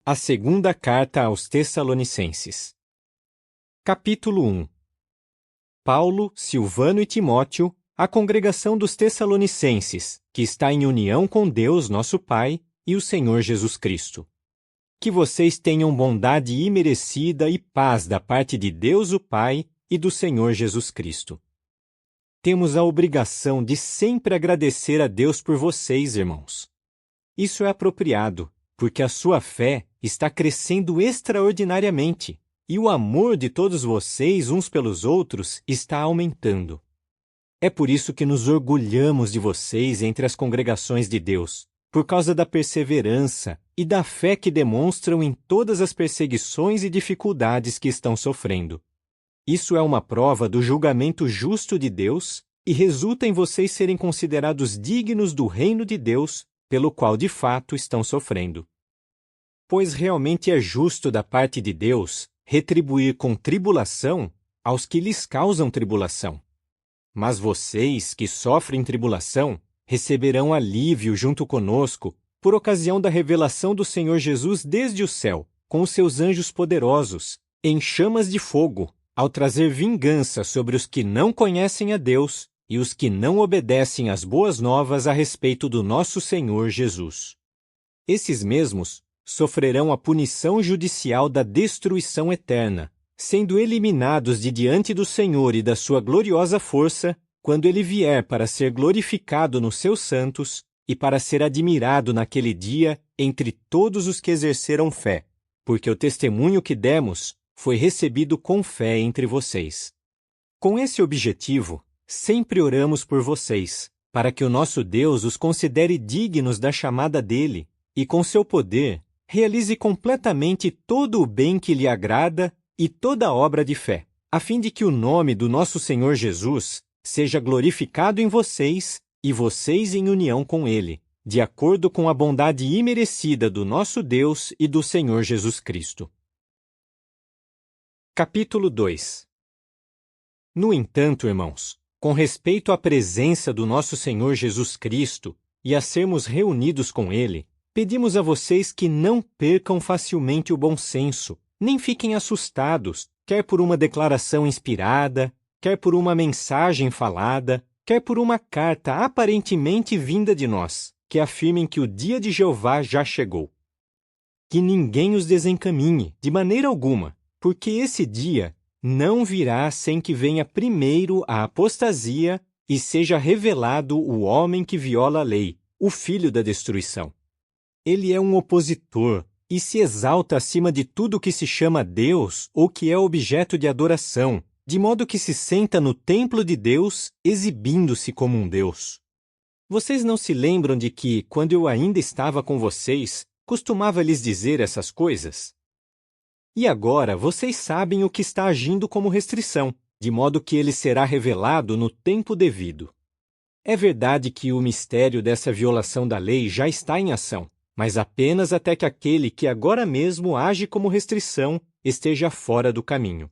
A segunda carta aos Tessalonicenses. Capítulo 1. Paulo, Silvano e Timóteo, à congregação dos Tessalonicenses, que está em união com Deus, nosso Pai, e o Senhor Jesus Cristo. Que vocês tenham bondade imerecida e paz da parte de Deus o Pai e do Senhor Jesus Cristo. Temos a obrigação de sempre agradecer a Deus por vocês, irmãos. Isso é apropriado, porque a sua fé está crescendo extraordinariamente, e o amor de todos vocês uns pelos outros está aumentando. É por isso que nos orgulhamos de vocês entre as congregações de Deus, por causa da perseverança e da fé que demonstram em todas as perseguições e dificuldades que estão sofrendo. Isso é uma prova do julgamento justo de Deus e resulta em vocês serem considerados dignos do reino de Deus, pelo qual de fato estão sofrendo. Pois realmente é justo da parte de Deus retribuir com tribulação aos que lhes causam tribulação. Mas vocês que sofrem tribulação receberão alívio junto conosco por ocasião da revelação do Senhor Jesus desde o céu, com os seus anjos poderosos, em chamas de fogo, ao trazer vingança sobre os que não conhecem a Deus e os que não obedecem às boas novas a respeito do nosso Senhor Jesus. Esses mesmos sofrerão a punição judicial da destruição eterna, sendo eliminados de diante do Senhor e da sua gloriosa força, quando ele vier para ser glorificado nos seus santos e para ser admirado naquele dia entre todos os que exerceram fé, porque o testemunho que demos foi recebido com fé entre vocês. Com esse objetivo, sempre oramos por vocês, para que o nosso Deus os considere dignos da chamada dele e, com seu poder, realize completamente todo o bem que lhe agrada e toda obra de fé, a fim de que o nome do nosso Senhor Jesus seja glorificado em vocês e vocês em união com ele, de acordo com a bondade imerecida do nosso Deus e do Senhor Jesus Cristo. Capítulo 2. No entanto, irmãos, com respeito à presença do nosso Senhor Jesus Cristo e a sermos reunidos com ele, pedimos a vocês que não percam facilmente o bom senso, nem fiquem assustados, quer por uma declaração inspirada, quer por uma mensagem falada, quer por uma carta aparentemente vinda de nós, que afirmem que o dia de Jeová já chegou. Que ninguém os desencaminhe, de maneira alguma, porque esse dia não virá sem que venha primeiro a apostasia e seja revelado o homem que viola a lei, o filho da destruição. Ele é um opositor e se exalta acima de tudo que se chama Deus ou que é objeto de adoração, de modo que se senta no templo de Deus, exibindo-se como um Deus. Vocês não se lembram de que, quando eu ainda estava com vocês, costumava lhes dizer essas coisas? E agora vocês sabem o que está agindo como restrição, de modo que ele será revelado no tempo devido. É verdade que o mistério dessa violação da lei já está em ação, mas apenas até que aquele que agora mesmo age como restrição esteja fora do caminho.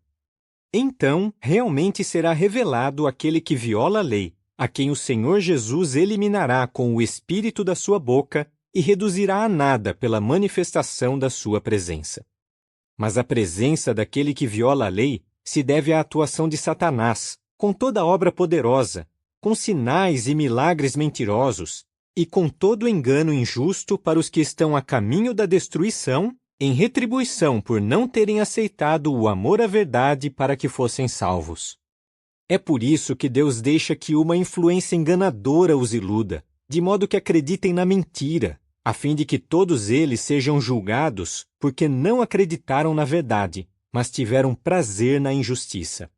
Então, realmente será revelado aquele que viola a lei, a quem o Senhor Jesus eliminará com o espírito da sua boca e reduzirá a nada pela manifestação da sua presença. Mas a presença daquele que viola a lei se deve à atuação de Satanás, com toda obra poderosa, com sinais e milagres mentirosos, e com todo engano injusto para os que estão a caminho da destruição, em retribuição por não terem aceitado o amor à verdade para que fossem salvos. É por isso que Deus deixa que uma influência enganadora os iluda, de modo que acreditem na mentira, a fim de que todos eles sejam julgados porque não acreditaram na verdade, mas tiveram prazer na injustiça.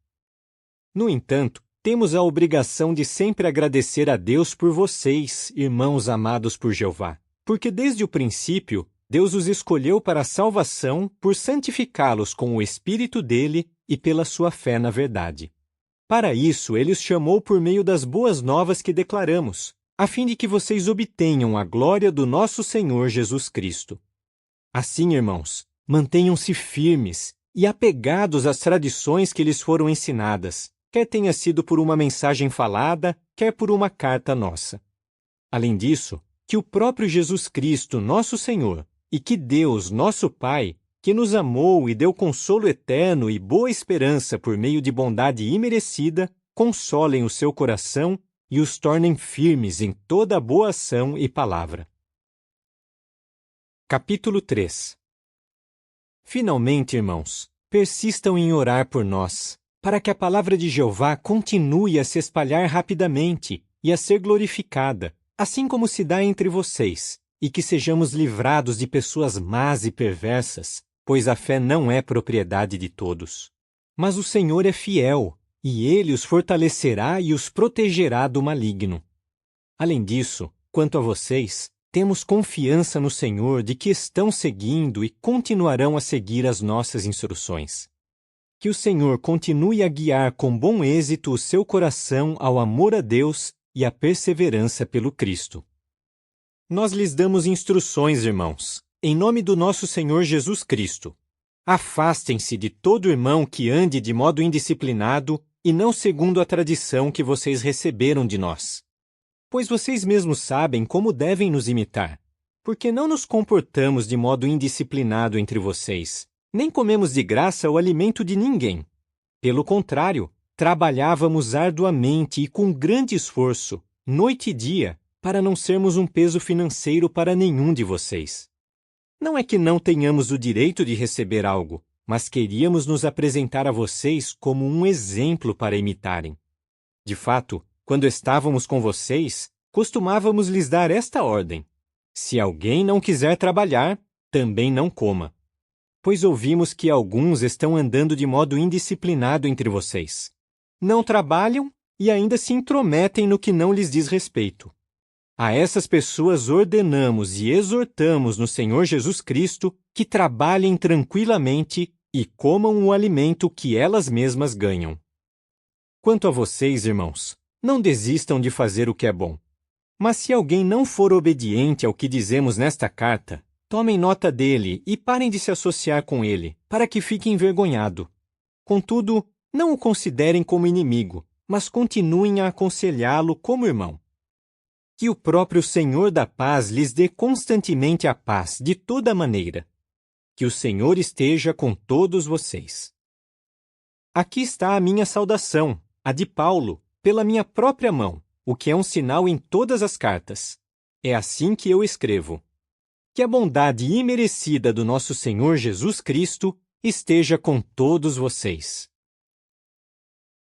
No entanto, temos a obrigação de sempre agradecer a Deus por vocês, irmãos amados por Jeová, porque desde o princípio Deus os escolheu para a salvação por santificá-los com o Espírito dele e pela sua fé na verdade. Para isso, ele os chamou por meio das boas novas que declaramos, a fim de que vocês obtenham a glória do nosso Senhor Jesus Cristo. Assim, irmãos, mantenham-se firmes e apegados às tradições que lhes foram ensinadas, quer tenha sido por uma mensagem falada, quer por uma carta nossa. Além disso, que o próprio Jesus Cristo, nosso Senhor, e que Deus, nosso Pai, que nos amou e deu consolo eterno e boa esperança por meio de bondade imerecida, consolem o seu coração e os tornem firmes em toda boa ação e palavra. Capítulo 3. Finalmente, irmãos, persistam em orar por nós, para que a palavra de Jeová continue a se espalhar rapidamente e a ser glorificada, assim como se dá entre vocês, e que sejamos livrados de pessoas más e perversas, pois a fé não é propriedade de todos. Mas o Senhor é fiel, e Ele os fortalecerá e os protegerá do maligno. Além disso, quanto a vocês, temos confiança no Senhor de que estão seguindo e continuarão a seguir as nossas instruções. Que o Senhor continue a guiar com bom êxito o seu coração ao amor a Deus e à perseverança pelo Cristo. Nós lhes damos instruções, irmãos, em nome do nosso Senhor Jesus Cristo. Afastem-se de todo irmão que ande de modo indisciplinado e não segundo a tradição que vocês receberam de nós. Pois vocês mesmos sabem como devem nos imitar, porque não nos comportamos de modo indisciplinado entre vocês, nem comemos de graça o alimento de ninguém. Pelo contrário, trabalhávamos arduamente e com grande esforço, noite e dia, para não sermos um peso financeiro para nenhum de vocês. Não é que não tenhamos o direito de receber algo, mas queríamos nos apresentar a vocês como um exemplo para imitarem. De fato, quando estávamos com vocês, costumávamos lhes dar esta ordem: se alguém não quiser trabalhar, também não coma. Pois ouvimos que alguns estão andando de modo indisciplinado entre vocês. Não trabalham e ainda se intrometem no que não lhes diz respeito. A essas pessoas ordenamos e exortamos no Senhor Jesus Cristo que trabalhem tranquilamente e comam o alimento que elas mesmas ganham. Quanto a vocês, irmãos, não desistam de fazer o que é bom. Mas se alguém não for obediente ao que dizemos nesta carta, tomem nota dele e parem de se associar com ele, para que fique envergonhado. Contudo, não o considerem como inimigo, mas continuem a aconselhá-lo como irmão. Que o próprio Senhor da paz lhes dê constantemente a paz, de toda maneira. Que o Senhor esteja com todos vocês. Aqui está a minha saudação, a de Paulo, pela minha própria mão, o que é um sinal em todas as cartas. É assim que eu escrevo. Que a bondade imerecida do nosso Senhor Jesus Cristo esteja com todos vocês.